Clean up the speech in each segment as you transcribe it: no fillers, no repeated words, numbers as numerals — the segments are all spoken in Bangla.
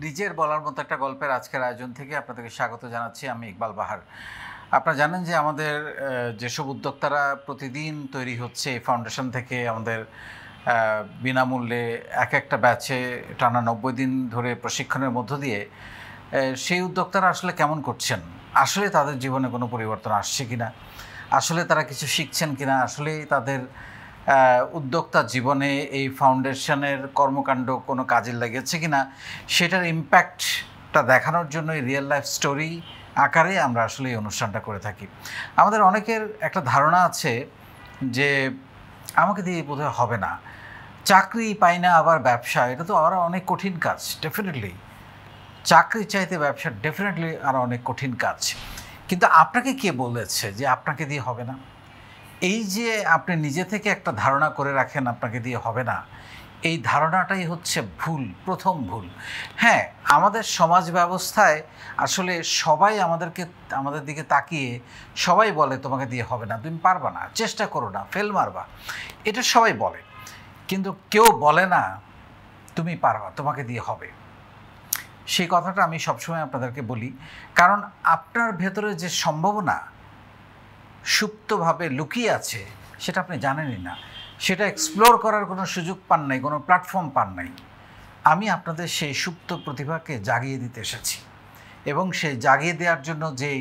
নিজের বলার মতো একটা গল্পের আজকের আয়োজন থেকে আপনাদেরকে স্বাগত জানাচ্ছি। আমি ইকবাল বাহার। আপনারা জানেন যে আমাদের যেসব উদ্যোক্তারা প্রতিদিন তৈরি হচ্ছে এই ফাউন্ডেশন থেকে আমাদের বিনামূল্যে এক একটা ব্যাচে টানা 90 দিন ধরে প্রশিক্ষণের মধ্য দিয়ে সেই উদ্যোক্তারা আসলে কেমন করছেন, আসলে তাদের জীবনে কোনো পরিবর্তন আসছে কিনা, আসলে তারা কিছু শিখছেন কিনা, আসলে তাদের উদ্যোক্তা জীবনে এই ফাউন্ডেশনের কর্মকাণ্ড কোনো কাজে লেগেছে কিনা, সেটার ইম্প্যাক্টটা দেখানোর জন্য এই রিয়েল লাইফ স্টোরি আকারে আমরা আসলে এই অনুষ্ঠানটা করে থাকি। আমাদের অনেকের একটা ধারণা আছে যে আমাকে দিয়ে বোধহয় হবে না, চাকরি পাই না আবার ব্যবসা, এটা তো আরও অনেক কঠিন কাজ। ডেফিনেটলি চাকরি চাইতে ব্যবসা ডেফিনেটলি আরও অনেক কঠিন কাজ। কিন্তু আপনাকে কে বলেছে যে আপনাকে দিয়ে হবে না? এই যে আপনি নিজে থেকে একটা ধারণা করে রাখেন আপনাকে দিয়ে হবে না, এই ধারণাটাই হচ্ছে ভুল, প্রথম ভুল। হ্যাঁ, আমাদের সমাজ ব্যবস্থায় আসলে সবাই আমাদের দিকে তাকিয়ে সবাই বলে তোমাকে দিয়ে হবে না, তুমি পারবা না, চেষ্টা করো না, ফেল মারবা, এটা সবাই বলে। কিন্তু কেউ বলে না তুমি পারবা, তোমাকে দিয়ে হবে। সেই কথাটা আমি সবসময় আপনাদেরকে বলি, কারণ আপনার ভেতরে যে সম্ভাবনা সুপ্তভাবে লুকিয়ে আছে সেটা আপনি জানেনই না, সেটা এক্সপ্লোর করার কোনো সুযোগ পান নাই, কোনো প্ল্যাটফর্ম পান নাই। আমি আপনাদের সেই সুপ্ত প্রতিভাকে জাগিয়ে দিতে এসেছি, এবং সেই জাগিয়ে দেওয়ার জন্য যেই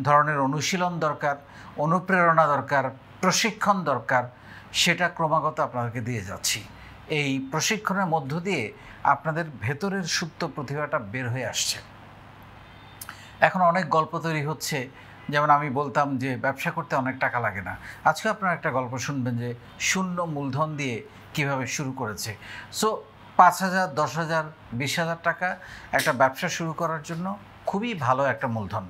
ধরনের অনুশীলন দরকার, অনুপ্রেরণা দরকার, প্রশিক্ষণ দরকার, সেটা ক্রমাগত আপনাদেরকে দিয়ে যাচ্ছি। এই প্রশিক্ষণের মধ্য দিয়ে আপনাদের ভেতরের সুপ্ত প্রতিভাটা বের হয়ে আসছে। এখন অনেক গল্প তৈরি হচ্ছে, যেমন আমি বলতাম যে ব্যবসা করতে অনেক টাকা লাগে না। আজকে আপনারা একটা গল্প শুনবেন যে শূন্য মূলধন দিয়ে কিভাবে শুরু করেছে। সো 5,000, 10,000, 20,000 টাকা একটা ব্যবসা শুরু করার জন্য খুবই ভালো একটা মূলধন।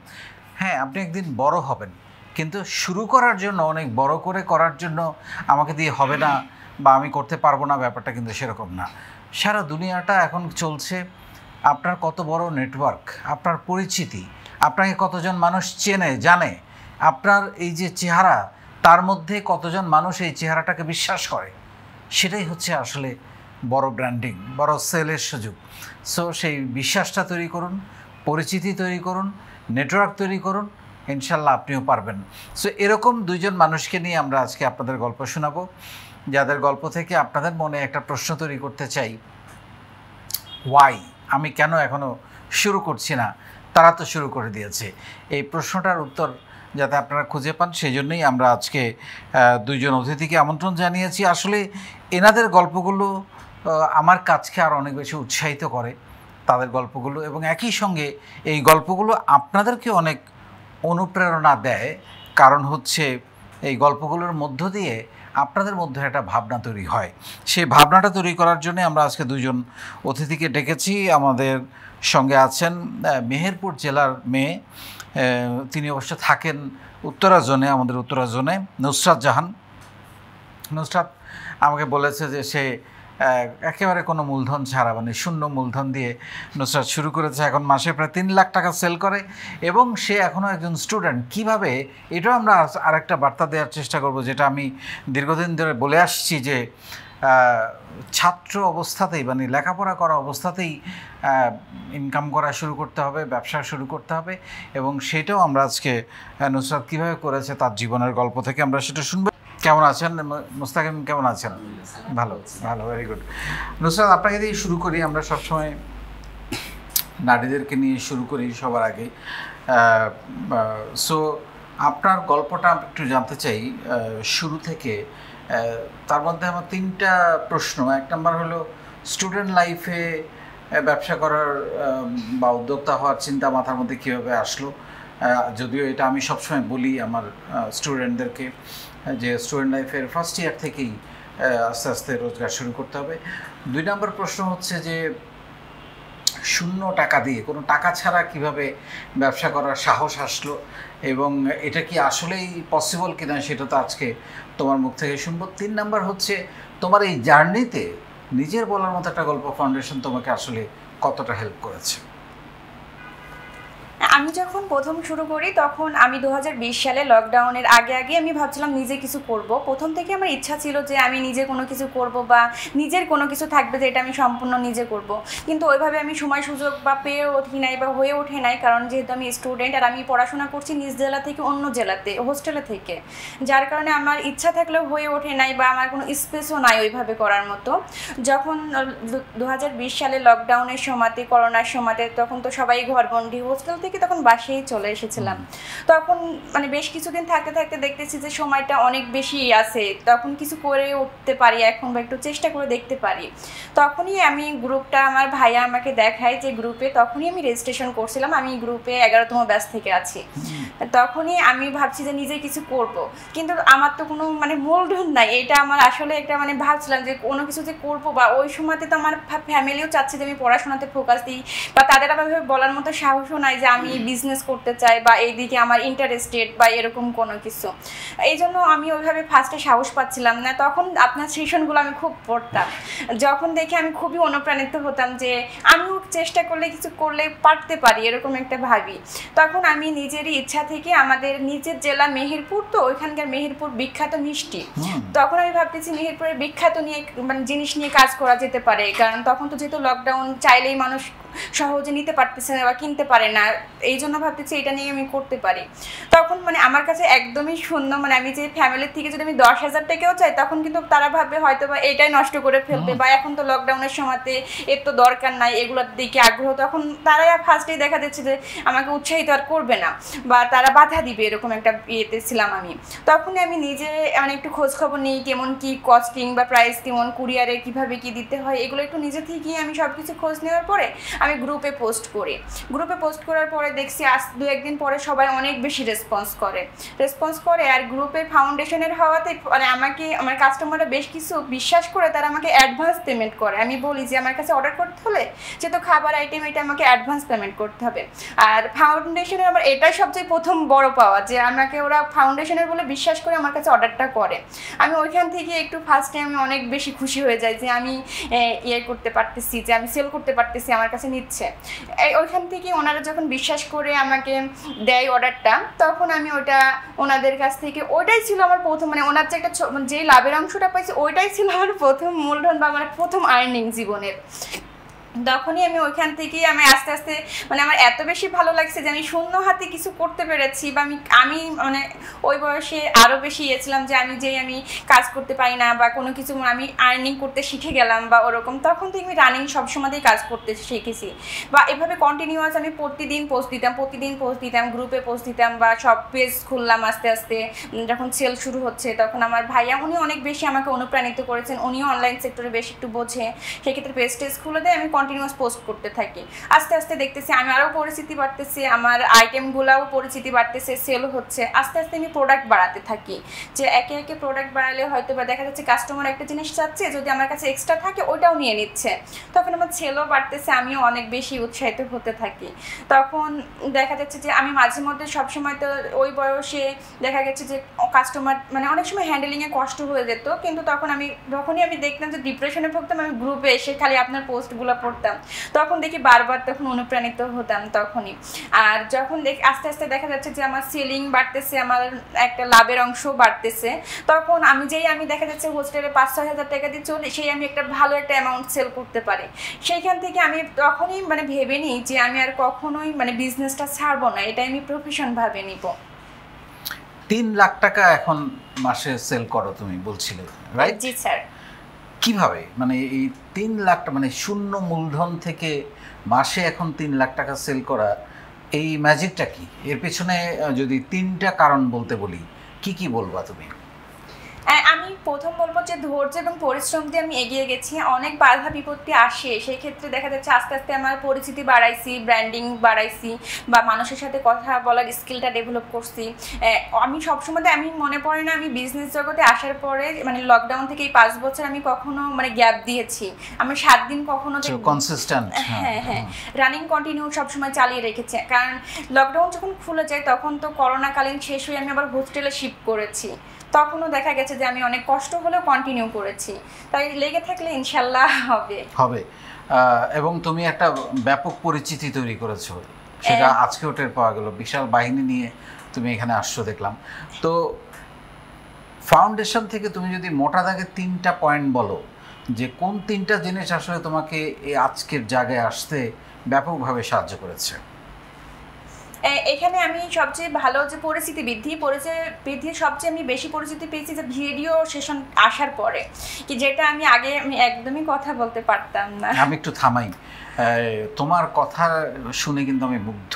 হ্যাঁ, আপনি একদিন বড় হবেন, কিন্তু শুরু করার জন্য, অনেক বড় করে করার জন্য আমাকে দিয়ে হবে না বা আমি করতে পারবো না, ব্যাপারটা কিন্তু সেরকম না। সারা দুনিয়াটা এখন চলছে আপনার কত বড় নেটওয়ার্ক, আপনার পরিচিতি, আপনাকে কতজন মানুষ চেনে জানে, আপনার এই যে চেহারা, তার মধ্যে কতজন মানুষ এই চেহারাটাকে বিশ্বাস করে, সেটাই হচ্ছে আসলে বড় ব্র্যান্ডিং, বড় সেলের সুযোগ। সো সেই বিশ্বাসটা তৈরি করুন, পরিচিতি তৈরি করুন, নেটওয়ার্ক তৈরি করুন, ইনশাল্লাহ আপনিও পারবেন। সো এরকম দুইজন মানুষকে নিয়ে আমরা আজকে আপনাদের গল্প শোনাবো, যাদের গল্প থেকে আপনাদের মনে একটা প্রশ্ন তৈরি করতে চাই, ওয়াই, আমি কেন এখনও শুরু করছি না, তারা তো শুরু করে দিয়েছে। এই প্রশ্নটার উত্তর যাতে আপনারা খুঁজে পান, সেই জন্যই আমরা আজকে দুইজন অতিথিকে আমন্ত্রণ জানিয়েছি। আসলে এনাদের গল্পগুলো আমার কাজকে আরও অনেক বেশি উৎসাহিত করে, তাদের গল্পগুলো, এবং একই সঙ্গে এই গল্পগুলো আপনাদেরকে অনেক অনুপ্রেরণা দেয়। কারণ হচ্ছে এই গল্পগুলোর মধ্য দিয়ে আপনাদের মধ্যে একটা ভাবনা তৈরি হয়। সেই ভাবনাটা তৈরি করার জন্য আমরা আজকে দুজন অতিথিকে ডেকেছি। আমাদের সঙ্গে আছেন মেহেরপুর জেলার মেয়ে, তিনি অবশ্য থাকেন উত্তরা জোনে, আমাদের উত্তরা জোনে, নুসরাত জাহান। নুসরাত আমাকে বলেছে যে সে একেবারে কোনো মূলধন ছাড়া, মানে শূন্য মূলধন দিয়ে নুসরাত শুরু করেছে, এখন মাসে প্রায় 3 লাখ টাকা সেল করে, এবং সে এখনও একজন স্টুডেন্ট। কিভাবে, এটাও আমরা আরেকটা বার্তা দেওয়ার চেষ্টা করব, যেটা আমি দীর্ঘদিন ধরে বলে আসছি যে ছাত্র অবস্থাতেই, মানে লেখাপড়া করা অবস্থাতেই ইনকাম করা শুরু করতে হবে, ব্যবসা শুরু করতে হবে, এবং সেটাও আমরা আজকে নুসরাত কীভাবে করেছে তার জীবনের গল্প থেকে আমরা সেটা শুনবো। কেমন আছেন মুস্তাকিম, কেমন আছেন? ভালো, ভালো, ভেরি গুড। নুসরাত, আপনাকে দিয়ে শুরু করি। আমরা সবসময় নারীদেরকে নিয়ে শুরু করি সবার আগে। সো আপনার গল্পটা একটু জানতে চাই শুরু থেকে। তার মধ্যে আমার 3টা প্রশ্ন। 1 নম্বর হলো, স্টুডেন্ট লাইফে ব্যবসা করার বা উদ্যোক্তা হওয়ার চিন্তা মাথার মধ্যে কীভাবে আসলো? যদিও এটা আমি সবসময় বলি আমার স্টুডেন্টদেরকে যে স্টুডেন্ট লাইফের ফার্স্ট ইয়ার থেকেই আস্তে আস্তে রোজগার শুরু করতে হবে। 2 নম্বর প্রশ্ন হচ্ছে যে শূন্য টাকা দিয়ে, কোনো টাকা ছাড়া কিভাবে ব্যবসা করার সাহস আসলো, এবং এটা কি আসলেই পসিবল কিনা সেটা তো আজকে তোমার মুখ থেকে শুনবো। 3 নম্বর হচ্ছে, তোমার এই জার্নিতে নিজের বলার মতো একটা গল্প ফাউন্ডেশন তোমাকে আসলে কতটা হেল্প করেছে? আমি যখন প্রথম শুরু করি তখন আমি 2020 সালে লকডাউনের আগে আমি ভাবছিলাম নিজে কিছু করব। প্রথম থেকে আমার ইচ্ছা ছিল যে আমি নিজে কোনো কিছু করব বা নিজের কোনো কিছু থাকবে যেটা আমি সম্পূর্ণ নিজে করব, কিন্তু ওইভাবে আমি সময় সুযোগ বা পেয়ে উঠি নাই বা হয়ে ওঠে নাই, কারণ যেহেতু আমি স্টুডেন্ট আর আমি পড়াশোনা করছি নিজ জেলা থেকে অন্য জেলাতে হোস্টেলে থেকে, যার কারণে আমার ইচ্ছা থাকলেও হয়ে ওঠে নাই বা আমার কোনো স্পেসও নাই ওইভাবে করার মতো। যখন 2020 সালে লকডাউনের সময়তে করোনার সময়তে তখন তো সবাই ঘরবন্দি, হোস্টেল থেকে তখন বাসায় চলে এসেছিলাম। তখন মানে বেশ কিছুদিন থাকতে থাকতে দেখতেছি যে সময়টা অনেক বেশি আছে, তখন কিছু করে উঠতে পারি এখন বা একটু চেষ্টা করে দেখতে পারি। তখনই আমি গ্রুপটা আমার ভাইয়া আমাকে দেখায় যে গ্রুপে, তখনই আমি রেজিস্ট্রেশন করছিলাম, আমি গ্রুপে 11তম ব্যাচ থেকে আছি। তখনই আমি ভাবছি যে নিজে কিছু করব, কিন্তু আমার তো কোনো মানে মূলধন নাই, এটা আমার আসলে একটা মানে ভাবছিলাম যে কোনো কিছু যে করবো, বা ওই সময়তে তো আমার ফ্যামিলিও চাচ্ছে যে আমি পড়াশোনাতে ফোকাস দিই, বা তাদের আবার বলার মতো সাহসও নাই যে আমি বিজনেস করতে চাই বা এইদিকে আমার ইন্টারেস্টেড বা এরকম কোনো কিছু। এই জন্য আমি ওইভাবে ফার্স্টে সাহস পাচ্ছিলাম না। তখন আপনার সেশনগুলো আমি খুব পড়তাম, যখন দেখে আমি খুবই অনুপ্রাণিত হতাম যে আমিও চেষ্টা করলে কিছু করলে পারতে পারি, এরকম একটা ভাবি। তখন আমি নিজেরই ইচ্ছা থেকে আমাদের নিজের জেলা মেহেরপুর, তো ওইখানকার মেহেরপুর বিখ্যাত মিষ্টি, তখন আমি ভাবতেছি মেহেরপুরের বিখ্যাত নিয়ে মানে জিনিস নিয়ে কাজ করা যেতে পারে, কারণ তখন তো যেহেতু লকডাউন, চাইলেই মানুষ সহজে নিতে পারতেছে না বা কিনতে পারে না, এই জন্য ভাবতেছি এটা নিয়ে আমি করতে পারি। তখন মানে আমার কাছে একদমই শূন্য, মানে আমি যে ফ্যামিলির থেকে যদি আমি 10,000 টাকাও চাই তখন কিন্তু তারা ভাববে হয়তো বা এটাই নষ্ট করে ফেলবে, বা এখন তো লকডাউনের সময়তে এর তো দরকার নাই, এগুলোর দিকে আগ্রহ, তখন তারাই ফার্স্টেই দেখা যাচ্ছে যে আমাকে উৎসাহিত আর করবে না বা তারা বাধা দিবে, এরকম একটা ইয়েতে ছিলাম আমি। তখনই আমি নিজে মানে একটু খোঁজখবর নিই কেমন কি কস্টিং বা প্রাইস কেমন, কুরিয়ারে কীভাবে কী দিতে হয়, এগুলো একটু নিজে থেকেই আমি সব কিছু খোঁজ নেওয়ার পরে আমি গ্রুপে পোস্ট করি। গ্রুপে পোস্ট করার পরে দেখছি আজ 2-1 দিন পরে সবাই অনেক বেশি রেসপন্স করে, আর গ্রুপের ফাউন্ডেশনের হওয়াতে মানে আমাকে আমার কাস্টমাররা বেশ কিছু বিশ্বাস করে তারা আমাকে অ্যাডভান্স পেমেন্ট করে। আমি বলি যে আমার কাছে অর্ডার করতে হলে যেহেতু খাবার আইটেম, এটা আমাকে অ্যাডভান্স পেমেন্ট করতে হবে। আর ফাউন্ডেশনের আমার এটাই সবচেয়ে প্রথম বড় পাওয়া যে আমাকে ওরা ফাউন্ডেশনের বলে বিশ্বাস করে আমার কাছে অর্ডারটা করে। আমি ওইখান থেকে একটু ফার্স্টে আমি অনেক বেশি খুশি হয়ে যাই যে আমি ইয়ে করতে পারতেছি, যে আমি সেল করতে পারতেছি, আমার কাছে নিচ্ছে। ওইখান থেকে ওনারা যখন বিশ্বাস করে আমাকে দেয় অর্ডারটা, তখন আমি ওটা ওনাদের কাছ থেকে, ওইটাই ছিল আমার প্রথম মানে ওনার যে একটা যে লাভের অংশটা পাইছি ওইটাই ছিল আমার প্রথম মূলধন বা আমার প্রথম আর্নিং জীবনের। তখনই আমি ওইখান থেকেই আমি আস্তে আস্তে মানে আমার এত বেশি ভালো লাগছে যে আমি শূন্য হাতে কিছু করতে পেরেছি, বা আমি মানে ওই বয়সে আরও বেশি ইয়েছিলাম যে আমি কাজ করতে পারি না বা কোনো কিছু, আমি আর্নিং করতে শিখে গেলাম বা ওরকম। তখন থেকে আমি রানিং সবসময়তেই কাজ করতে শিখেছি, বা এভাবে কন্টিনিউয়াস আমি প্রতিদিন পোস্ট দিতাম, গ্রুপে পোস্ট দিতাম, বা সব পেজ খুললাম আস্তে আস্তে। যখন সেল শুরু হচ্ছে তখন আমার ভাইয়া উনি অনেক বেশি আমাকে অনুপ্রাণিত করেছেন, উনিও অনলাইন সেক্টরে বেশ একটু বোঝে, সেক্ষেত্রে পেজ টেজ খুলে দেয়, আমি কন্টিনিউয়াস পোস্ট করতে থাকি। আস্তে আস্তে দেখতেছি আমি আরও পরিচিতি বাড়তেছি, আমার আইটেমগুলোও পরিচিতি বাড়তেছে, সেল হচ্ছে। আস্তে আস্তে আমি প্রোডাক্ট বাড়াতে থাকি, যে একে একে প্রোডাক্ট বাড়ালে হয়তো বা দেখা যাচ্ছে কাস্টমার একটা জিনিস চাচ্ছে, যদি আমার কাছে এক্সট্রা থাকে ওটাও নিয়ে নিচ্ছে, তখন আমার সেলও বাড়তেছে, আমিও অনেক বেশি উৎসাহিত হতে থাকি। তখন দেখা যাচ্ছে যে আমি মাঝে মধ্যে সবসময় তো ওই বয়সে দেখা গেছে যে কাস্টমার মানে অনেক সময় হ্যান্ডেলিংয়ে কষ্ট হয়ে যেত, কিন্তু যখনই আমি দেখতাম যে ডিপ্রেশনে ভুগতাম, আমি গ্রুপে এসে খালি আপনার পোস্টগুলো পড়তাম, তখন দেখি বারবার তখন অনুপ্রাণিত হতাম তখনই। আর যখন আস্তে আস্তে দেখা যাচ্ছে যে আমার সেলিং বাড়তেছে, আমার একটা লাভের অংশ বাড়তেছে, তখন আমি দেখা যাচ্ছে হোস্টেলে 5-6 হাজার টাকা দিয়ে চলে, সেই আমি একটা ভালো একটা অ্যামাউন্ট সেল করতে পারি। সেইখান থেকে আমি তখনই মানে ভেবে নিই যে আমি আর কখনোই মানে বিজনেসটা ছাড়বো না, এটা আমি প্রফেশন ভাবে নিব। 3 লাখ টাকা এখন মাসে সেল করো তুমি বলছিলে, রাইট? জি স্যার। কিভাবে মানে এই 3 লাখ টাকা মানে শূন্য মূলধন থেকে মাসে এখন 3 লাখ টাকা সেল করা, এই ম্যাজিকটা কি? এর পেছনে যদি 3টা কারণ বলতে বলি, কি বলবা তুমি? আমি প্রথম বলবো যে ধৈর্য এবং পরিশ্রম দিয়ে আমি এগিয়ে গেছি। অনেক বাধা বিপত্তি আসে, সেই ক্ষেত্রে দেখা যাচ্ছে আস্তে আস্তে আমার পরিচিতি বাড়াইছি, ব্র্যান্ডিং বাড়াইছি, বা মানুষের সাথে কথা বলার স্কিলটা ডেভেলপ করছি। আমি সবসময় আমি মনে পড়ে না আমি বিজনেস জগতে আসার পরে মানে লকডাউন থেকে এই 5 বছর আমি কখনো মানে গ্যাপ দিয়েছি, আমি 7 দিন কখনো কনসিস্টেন্ট হ্যাঁ রানিং কন্টিনিউ সবসময় চালিয়ে রেখেছি। কারণ লকডাউন যখন খুলে যায় তখন তো করোনাকালীন শেষ হয়ে আমি আবার হোস্টেলে শিফট করেছি, তখনও দেখা গেছে যে আমি অনেক কষ্ট হলেও কন্টিনিউ করেছি। তাই লেগে থাকলে ইনশাল্লাহ হবে। এবং তুমি একটা ব্যাপক পরিচিতি তৈরি করেছো সেটা আজকেও টের পাওয়া গেল। বিশাল বাহিনী নিয়ে তুমি এখানে আসছো দেখলাম। তো ফাউন্ডেশন থেকে তুমি যদি মোটা দাগে 3টা পয়েন্ট বলো যে কোন 3টা জিনিস আসলে তোমাকে এই আজকের জায়গায় আসতে ব্যাপকভাবে সাহায্য করেছে? এখানে আমি সবচেয়ে ভালো যে পরিচিতি বৃদ্ধির সবচেয়ে আমি বেশি পরিচিতি পেয়েছি যে ভিডিও সেশন আসার পরে, কি যেটা আমি আগে একদমই কথা বলতে পারতাম না। আমি একটু থামাই, তোমার কথা শুনে কিন্তু আমি মুগ্ধ।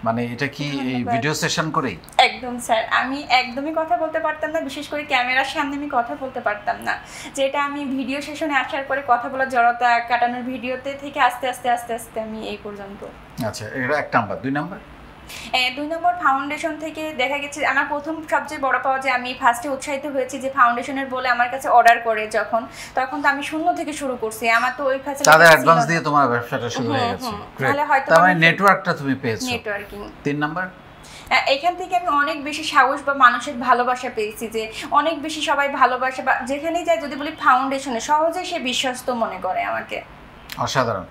মানে এটা কি এই ভিডিও সেশন করেই? একদম স্যার, আমি একদমই কথা বলতে পারতাম না, বিশেষ করে ক্যামেরার সামনে আমি কথা বলতে পারতাম না। যেটা আমি ভিডিও সেশনে আসার পরে কথা বলার জড়তা কাটানোর ভিডিওতে থেকে আস্তে আস্তে আস্তে আস্তে আমি এই পর্যন্ত। আচ্ছা, এটা 1 নাম্বার। 2 নাম্বার? 2 নম্বর ফাউন্ডেশন থেকে দেখা গেছে আমার প্রথম সবচেয়ে বড় পাওয়া যে আমি ফার্স্টে উৎসাহিত হয়েছি যে ফাউন্ডেশনের বলে আমার কাছে অর্ডার করে তখন তো আমি শূন্য থেকে শুরু করছি। আমার তো ওই ফ্যাসিলিটি তাদের অ্যাডভান্স দিয়ে তোমার ব্যবসাটা শুরু হয়ে গেছে। তাহলে হয়তো তার মানে নেটওয়ার্কটা তুমি পেয়েছো। নেটওয়ার্কিং। 3 নাম্বার? এখান থেকে আমি অনেক বেশি সাহস বা মানুষের ভালোবাসা পেয়েছি, যে অনেক বেশি সবাই ভালোবাসে বা যেখানেই যায় যদি বলি ফাউন্ডেশনে সহজে সে বিশ্বস্ত মনে করে আমাকে। অসাধারণ।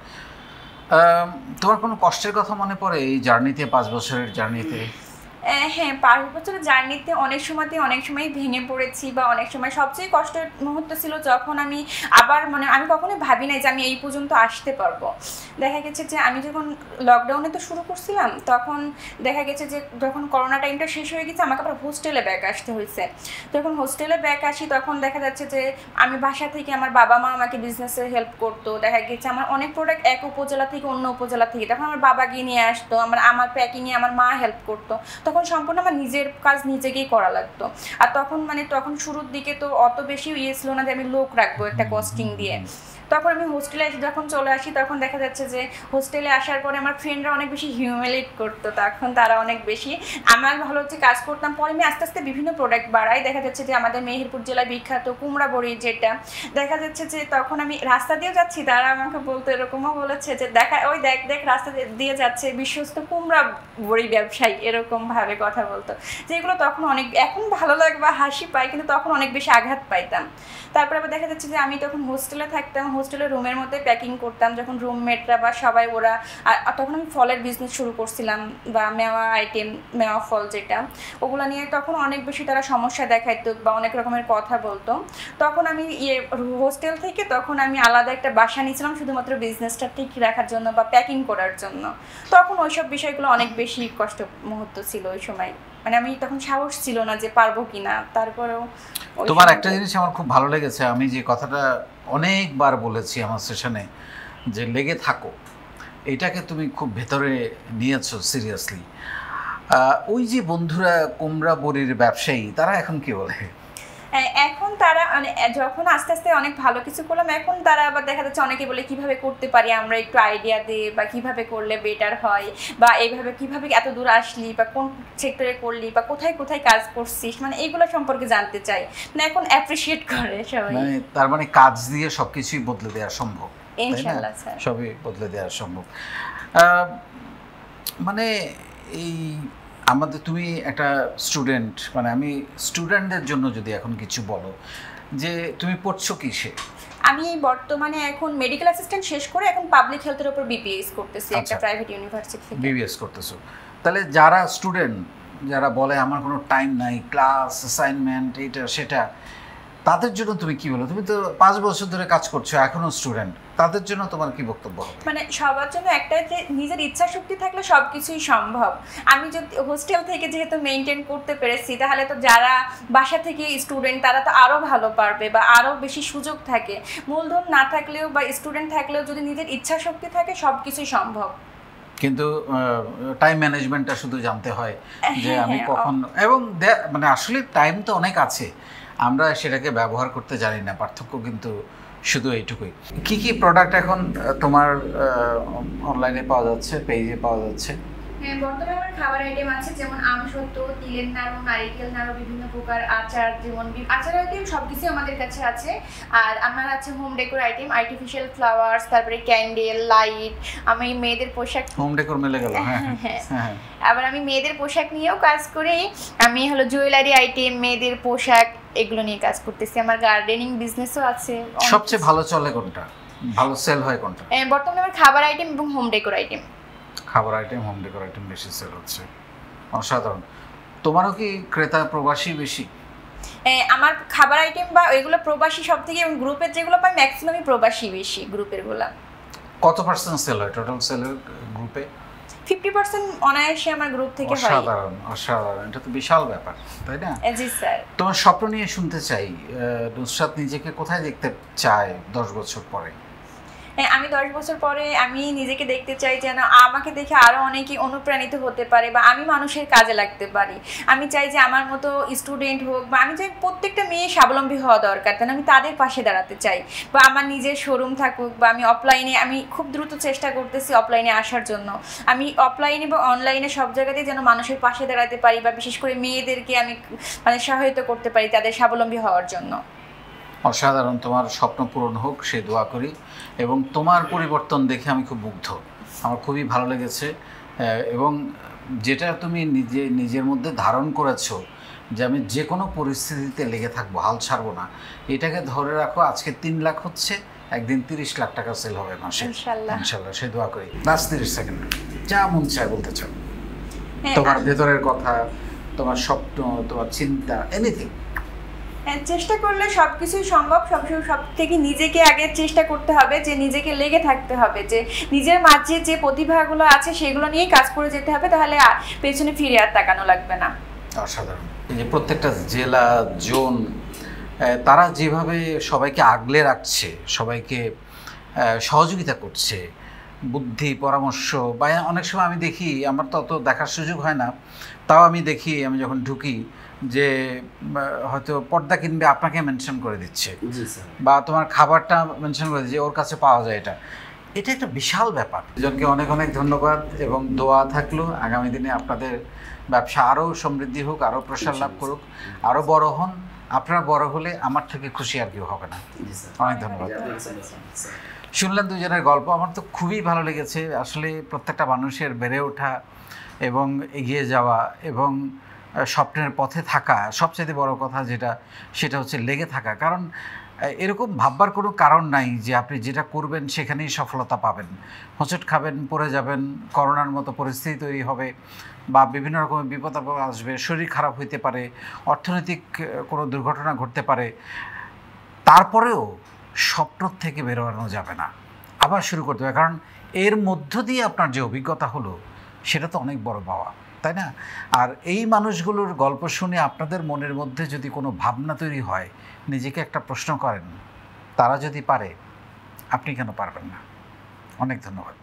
তোমার কোনো কষ্টের কথা মনে পড়ে এই জার্নিতে, 5 বছরের জার্নিতে? হ্যাঁ, 5 বছরের জার্নিতে অনেক সময় ভেঙে পড়েছি বা অনেক সময় সবচেয়ে কষ্টের মুহূর্ত ছিল যখন আমি আবার আমি কখনোই ভাবি নাই যে আমি এই পর্যন্ত আসতে পারবো। দেখা গেছে যে আমি যখন লকডাউনে তো শুরু করছিলাম, তখন দেখা গেছে যে যখন করোনা টাইমটা শেষ হয়ে গেছে আমাকে আবার হোস্টেলে ব্যাক আসতে হয়েছে। যখন হোস্টেলে ব্যাক আসি তখন দেখা যাচ্ছে যে আমি বাসা থেকে আমার বাবা মা আমাকে বিজনেসে হেল্প করতো। দেখা গেছে আমার অনেক প্রোডাক্ট এক উপজেলা থেকে অন্য উপজেলা থেকে, তখন আমার বাবা গিয়ে নিয়ে আসতো, আমার প্যাকিংয়ে আমার মা হেল্প করতো। তখন সম্পূর্ণ আমার নিজের কাজ নিজেকেই করা লাগতো। আর তখন শুরুর দিকে তো অত বেশি ছিল না যে আমি লোক রাখবো একটা কস্টিং দিয়ে। তখন আমি হোস্টেলে যখন চলে আসি তখন দেখা যাচ্ছে যে হোস্টেলে আসার পরে আমার ফ্রেন্ডরা অনেক বেশি হিউমিলেট করতো, তখন তারা অনেক বেশি আমার ভালো হচ্ছে কাজ করতাম। পরে আমি আস্তে আস্তে বিভিন্ন প্রোডাক্ট বাড়াই। দেখা যাচ্ছে যে আমাদের মেহেরপুর জেলায় বিখ্যাত কুমড়া বড়ি, যেটা দেখা যাচ্ছে যে তখন আমি রাস্তা দিয়ে যাচ্ছি, তারা আমাকে বলতো, এরকমও বলেছে যে দেখ রাস্তা দিয়ে যাচ্ছে বিশ্বস্ত কুমড়া বড়ি ব্যবসায়ী, এরকমভাবে কথা বলতো, যেগুলো তখন অনেক এখন ভালো লাগে বা হাসি পাই, কিন্তু তখন অনেক বেশি আঘাত পাইতাম। তারপরে আবার দেখা যাচ্ছে যে আমি তখন হোস্টেলে থাকতাম, হোস্টেলের রুমের মধ্যে প্যাকিং করতাম, যখন রুমমেটরা বা সবাই ওরা, তখন আমি ফলের বিজনেস শুরু করছিলাম বা মেওয়া ফল যেটা, ওগুলো নিয়ে তখন অনেক বেশি তারা সমস্যা দেখাইতো বা অনেক রকমের কথা বলতো। তখন আমি হোস্টেল থেকে তখন আমি আলাদা একটা বাসা নিয়েছিলাম শুধুমাত্র বিজনেসটা ঠিক রাখার জন্য বা প্যাকিং করার জন্য। তখন ওইসব বিষয়গুলো অনেক বেশি কষ্ট মুহূর্ত ছিল ওই সময়, আমি তখন সাহস ছিল না যে পারবো কিনা। তারপরেও তোমার একটা জিনিস আমার খুব ভালো লেগেছে, আমি যে কথাটা অনেকবার বলেছি আমার সেশনে, যে লেগে থাকো, এটাকে তুমি খুব ভেতরে নিয়েছো সিরিয়াসলি। ওই যে বন্ধুরা কুমড়া বড়ির ব্যবসায়ী, তারা এখন কি বলে? এখন তারা যখন আস্তে আস্তে অনেক ভালো কিছু করলাম, এখন তারা আবার দেখা যাচ্ছে অনেকে বলে কিভাবে করতে পারি আমরা, একটু আইডিয়া দে, বা কিভাবে করলে বেটার হয়, বা এইভাবে কিভাবে এত দূর আসলি, বা কোন সেক্টরে করলি, বা কোথায় কোথায় কাজ করছিস, এগুলো সম্পর্কে জানতে চাই। এখন অ্যাপ্রিশিয়েট করে সবাই। তার মানে কাজ দিয়ে সবকিছুই বদলে দেওয়া সম্ভব, ইনশাআল্লাহ স্যার, সবই বদলে দেওয়া সম্ভব। এই আমাদের, তুমি একটা স্টুডেন্ট, আমি স্টুডেন্টদের জন্য যদি এখন কিছু বলো, যে তুমি পড়ছো কিসে? আমি বর্তমানে এখন মেডিকেল অ্যাসিস্ট্যান্ট শেষ করে এখন পাবলিক হেলথের উপর বিপিএস করতেছি একটা প্রাইভেট ইউনিভার্সিটি থেকে। বিবিএস করতেছো? তাহলে যারা স্টুডেন্ট, যারা বলে আমার কোনো টাইম নাই, ক্লাস অ্যাসাইনমেন্ট এইটা সেটা, তাদের জন্য তুমি কি বলো? তুমি তো 5 বছর ধরে কাজ করছো, এখনো স্টুডেন্ট, তাদের জন্য তোমার কি বক্তব্য হবে? সবার জন্য একটাই, যে নিজের ইচ্ছা শক্তি থাকলে সবকিছুই সম্ভব। আমি যদি হোস্টেল থেকে যেহেতু মেনটেন করতে পেরেছি, তাহলে তো যারা বাসা থেকে স্টুডেন্ট তারা তো আরও ভালো পারবে বা আরও বেশি সুযোগ থাকে। মূলধন না থাকলেও বা স্টুডেন্ট থাকলেও যদি নিজের ইচ্ছা শক্তি থাকে সবকিছুই সম্ভব। কিন্তু টাইম ম্যানেজমেন্টটা শুধু জানতে হয় যে আমি কখন, এবং আসলে টাইম তো অনেক আছে, আমরা সেটাকে ব্যবহার করতে জানি না। পার্থক্য কিন্তু শুধু এইটুকুই। কি কি প্রোডাক্ট এখন তোমার অনলাইনে পাওয়া যাচ্ছে, পেজে পাওয়া যাচ্ছে? হ্যাঁ, বর্তমানে আমার খাবার আইটেম আছে, যেমন আমসত্ত্ব, তিলের নাড়ু, নারিকেল নাড়ু, বিভিন্ন প্রকার আচার, যেমন আচার আইটেম সবকিছু আমাদের কাছে আছে। আর আমার আছে home decor item, artificial flowers, তারপরে ক্যান্ডেল, লাইট। আমি মেয়েদের পোশাক, হোম ডেকোর মিলে গেল। হ্যাঁ, আবার আমি মেয়েদের পোশাক নিয়েও কাজ করি। আমি জুয়েলারি আইটেম, মেয়েদের পোশাক, এগুলো নিয়ে কাজ করতেছি। আমার গার্ডেনিং বিজনেসও আছে। সবচেয়ে ভালো চলে কোনটা, ভালো সেল হয় কোনটা? বর্তমানে আমার খাবার আইটেম এবং হোম ডেকোর আইটেম। খাবার আইটেম, হোম ডেকোর আইটেম বেশি সেল হচ্ছে, অসাধারণ। তোমারও কি ক্রেতা প্রবাসী বেশি? আমার খাবার আইটেম বা এগুলো প্রবাসী সব থেকে, এবং গ্রুপের যেগুলো পাই ম্যাক্সিমামই প্রবাসী বেশি গ্রুপের গুলা। কত পার্সেন্ট সেল হয় টোটাল সেলের গ্রুপে? 50% অনায়াসে আমার গ্রুপ থেকে হয়। অসাধারণ, অসাধারণ, এটা তো বিশাল ব্যাপার, তাই না? জি স্যার। তোমার স্বপ্ন নিয়ে শুনতে চাই, নুসরাত নিজেকে কোথায় দেখতে চায় 10 বছর পরে? আমি 10 বছর পরে আমি নিজেকে দেখতে চাই যেন আমাকে দেখে আরও অনেকেই অনুপ্রাণিত হতে পারে, বা আমি মানুষের কাজে লাগতে পারি। আমি চাই যে আমার মতো স্টুডেন্ট হোক, বা আমি চাই প্রত্যেকটা মেয়ে স্বাবলম্বী হওয়া দরকার, তেন আমি তাদের পাশে দাঁড়াতে চাই। বা আমার নিজের শোরুম থাকুক, বা আমি অফলাইনে, আমি খুব দ্রুত চেষ্টা করতেছি অফলাইনে আসার জন্য। আমি অফলাইনে বা অনলাইনে সব জায়গাতেই যেন মানুষের পাশে দাঁড়াতে পারি, বা বিশেষ করে মেয়েদেরকে আমি মানে সহায়তা করতে পারি তাদের স্বাবলম্বী হওয়ার জন্য। অসাধারণ, তোমার স্বপ্ন পূরণ হোক সে দোয়া করি। এবং তোমার পরিবর্তন দেখে আমি খুব মুগ্ধ, আমার খুবই ভালো লেগেছে। এবং যেটা তুমি নিজের মধ্যে ধারণ করেছো যে আমি যে কোনো পরিস্থিতিতে লেগে থাকবো, হাল ছাড়বো না, এটাকে ধরে রাখো। আজকে 3 লাখ হচ্ছে, একদিন 30 লাখ টাকা সেল হবে মাসে ইনশাআল্লাহ। ইনশাআল্লাহ, সে দোয়া করি। লাস্ট 30 সেকেন্ড, যা মন চায় বলতে চাও, তোমার ভেতরের কথা, তোমার স্বপ্ন, তোমার চিন্তা, এনিথিং। চেষ্টা করলে সব কিছুই সম্ভব। সব থেকে নিজেকে আগে চেষ্টা করতে হবে, যে নিজেকে লেগে থাকতে হবে, যে নিজের মাঝে যে প্রতিভাগুলো আছে সেগুলো নিয়েই কাজ করে যেতে হবে, তাহলে পেছনে ফিরে আর তাকানো লাগবে না। অসাধারণ। এই যে প্রত্যেকটা জেলা, জোন, তারা যেভাবে সবাইকে আগলে রাখছে, সবাইকে সহযোগিতা করছে, বুদ্ধি পরামর্শ, বা অনেক সময় আমি দেখি, আমার তো অত দেখার সুযোগ হয় না, তাও আমি দেখি, আমি যখন ঢুকি যে হয়তো পর্দা কিনবে, আপনাকে মেনশন করে দিচ্ছে, বা তোমার খাবারটা মেনশন করে দিচ্ছে, ওর কাছে পাওয়া যায়। এটা একটা বিশাল ব্যাপার। দুজনকে অনেক অনেক ধন্যবাদ, এবং দোয়া থাকলো আগামী দিনে আপনাদের ব্যবসা আরও সমৃদ্ধি হোক, আরও প্রসার লাভ করুক, আরও বড় হন। আপনারা বড় হলে আমার থেকে খুশি আর কেউ হবে না। অনেক ধন্যবাদ। শুনলেন দুজনের গল্প, আমার তো খুবই ভালো লেগেছে। আসলে প্রত্যেকটা মানুষের বেড়ে ওঠা এবং এগিয়ে যাওয়া এবং স্বপ্নের পথে থাকা, সবচেয়ে বড় কথা সেটা হচ্ছে লেগে থাকা। কারণ এরকম ভাববার কোনো কারণ নাই যে আপনি যেটা করবেন সেখানেই সফলতা পাবেন। হোঁচট খাবেন, পড়ে যাবেন, করোনার মতো পরিস্থিতি তৈরি হবে, বা বিভিন্ন রকমের বিপদ আপদ আসবে, শরীর খারাপ হইতে পারে, অর্থনৈতিক কোনো দুর্ঘটনা ঘটতে পারে। তারপরেও স্বপ্ন থেকে বেরোনো যাবে না, আবার শুরু করতে হবে। কারণ এর মধ্য দিয়ে আপনার যে অভিজ্ঞতা হলো সেটা তো অনেক বড় পাওয়া, তাই না? আর এই মানুষগুলোর গল্প শুনে আপনাদের মনের মধ্যে যদি কোনো ভাবনা তৈরি হয়, নিজেকে একটা প্রশ্ন করেন, তারা যদি পারে, আপনি কেন পারবেন না? অনেক ধন্যবাদ।